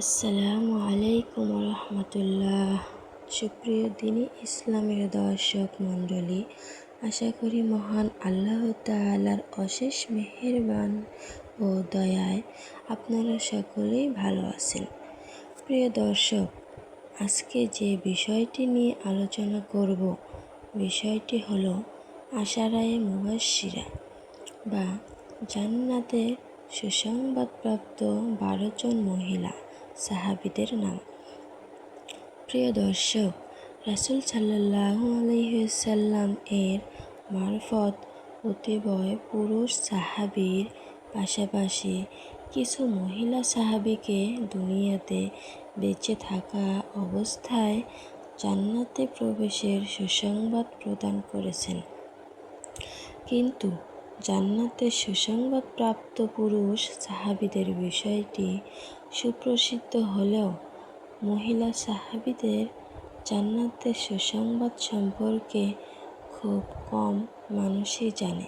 আসসালামু আলাইকুম রহমতুল্লাহ। সুপ্রিয় দিনী ইসলামের দর্শক মণ্ডলী, আশা করি মহান আল্লাহ তাআলার অশেষ মেহেরবান ও দয়ায় আপনারা সকলেই ভালো আছেন। প্রিয় দর্শক, আজকে যে বিষয়টি নিয়ে আলোচনা করব, বিষয়টি হলো আশারায়ে মুবাশশিরা বা জান্নাতে সুসংবাদপ্রাপ্ত 12 জন মহিলা সাহাবীদের নাম। প্রিয় দর্শক, রাসূল সাল্লাল্লাহু আলাইহি ওয়াসাল্লাম এর মারফত অতিবয় পুরুষ সাহাবীর পাশাপাশি কিছু মহিলা সাহাবীকে দুনিয়াতে বেঁচে থাকা অবস্থায় জান্নাতে প্রবেশের সুসংবাদ প্রদান করেছেন। কিন্তু জান্নাতে সুসংবাদপ্রাপ্ত পুরুষ সাহাবীদের বিষয়টি সুপ্রসিদ্ধ হলেও মহিলা সাহাবীদের জান্নাতের সুসংবাদ সম্পর্কে খুব কম মানুষই জানে।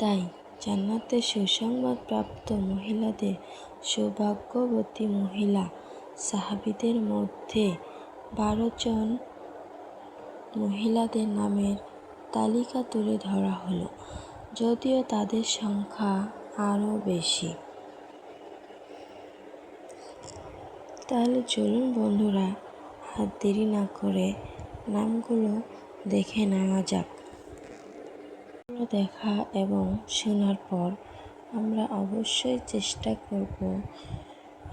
তাই জান্নাতের সুসংবাদপ্রাপ্ত মহিলাদের সৌভাগ্যবতী মহিলা সাহাবীদের মধ্যে 12 জন মহিলাদের নামের তালিকা তুলে ধরা হলো, যদিও তাদের সংখ্যা আরও বেশি। তাহলে চলুন বন্ধুরা, আর দেরি না করে নামগুলো দেখে নেওয়া যাক। দেখা এবং শোনার পর আমরা অবশ্যই চেষ্টা করব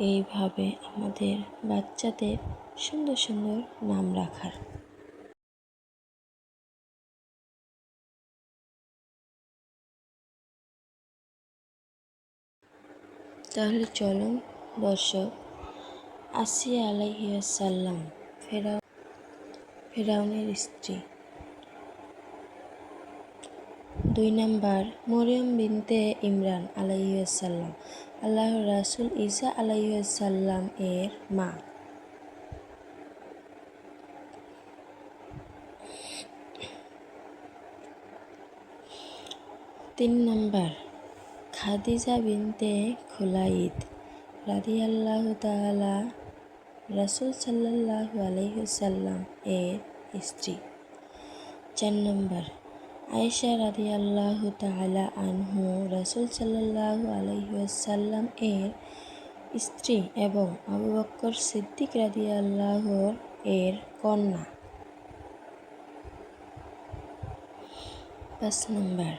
এইভাবে আমাদের বাচ্চাদের সুন্দর সুন্দর নাম রাখার। তাহলে চলুন দর্শক, আসিয়া আলাইহিস সালাম, ফেরাউনের স্ত্রী। 2 নাম্বার, মরিয়ম বিনতে ইমরান আলাইহিস সালাম, আল্লাহর রাসূল ঈসা আলাইহিস সালাম এর মা। 3 নাম্বার, খাদিজা বিনতে খুলাইদ রাদিয়াল্লাহু তাআলা, রাসূল সাল্লাল্লাহু আলাইহি সাল্লাম এর স্ত্রী। 4 নাম্বার, আয়েশা রাদিয়াল্লাহু তাআলা আনহু, রাসূল সাল্লাল্লাহু আলাইহি সাল্লাম এর স্ত্রী এবং আবু বকর সিদ্দিক রাদিয়াল্লাহু এর কন্যা। 5 নাম্বার,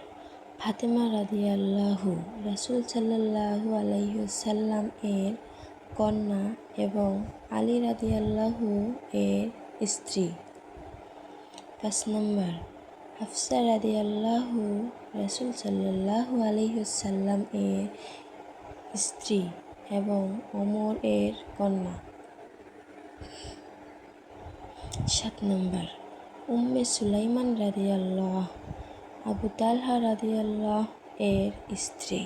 ফাতেমা রাদিয়াল্লাহু, রাসূল সাল্লাল্লাহু আলাইহি সাল্লাম এর কন্যা এবং আলী রাদিয়াল্লাহু এর স্ত্রী। 5 নাম্বার, হাফসা রাদিয়াল্লাহু, রাসূল সাল্লাল্লাহু আলাইহি সাল্লাম এর স্ত্রী এবং ওমর এর কন্যা। 7 নাম্বার, উম্মে সুলাইমান রাদিয়াল্লাহু, আবু তালহা রাদিয়াল্লাহু এর স্ত্রী।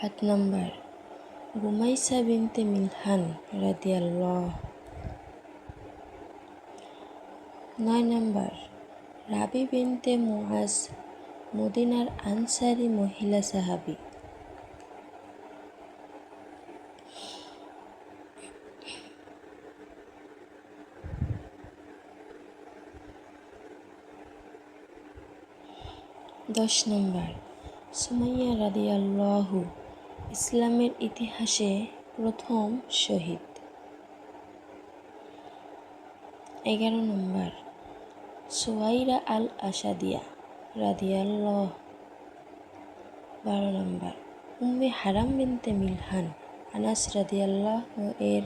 8 নাম্বার, গুমাইসা বিনতে মিলহান রাদিয়াল্লাহু। 9 নাম্বার, রাবি বিনতে মুআজ, মদিনার আনসারী মহিলা সাহাবী। 10 নাম্বার, সুমাইয়া রাদিয়াল্লাহু, ইসলামের ইতিহাসে প্রথম শহীদ। 11 নাম্বার, সুয়াইরা আল আসাদিয়া রাদিয়াল্লাহু। 12 নাম্বার, উম্মে হারাম বিনতে মিলহান, আনাস রাদিয়াল্লাহু এর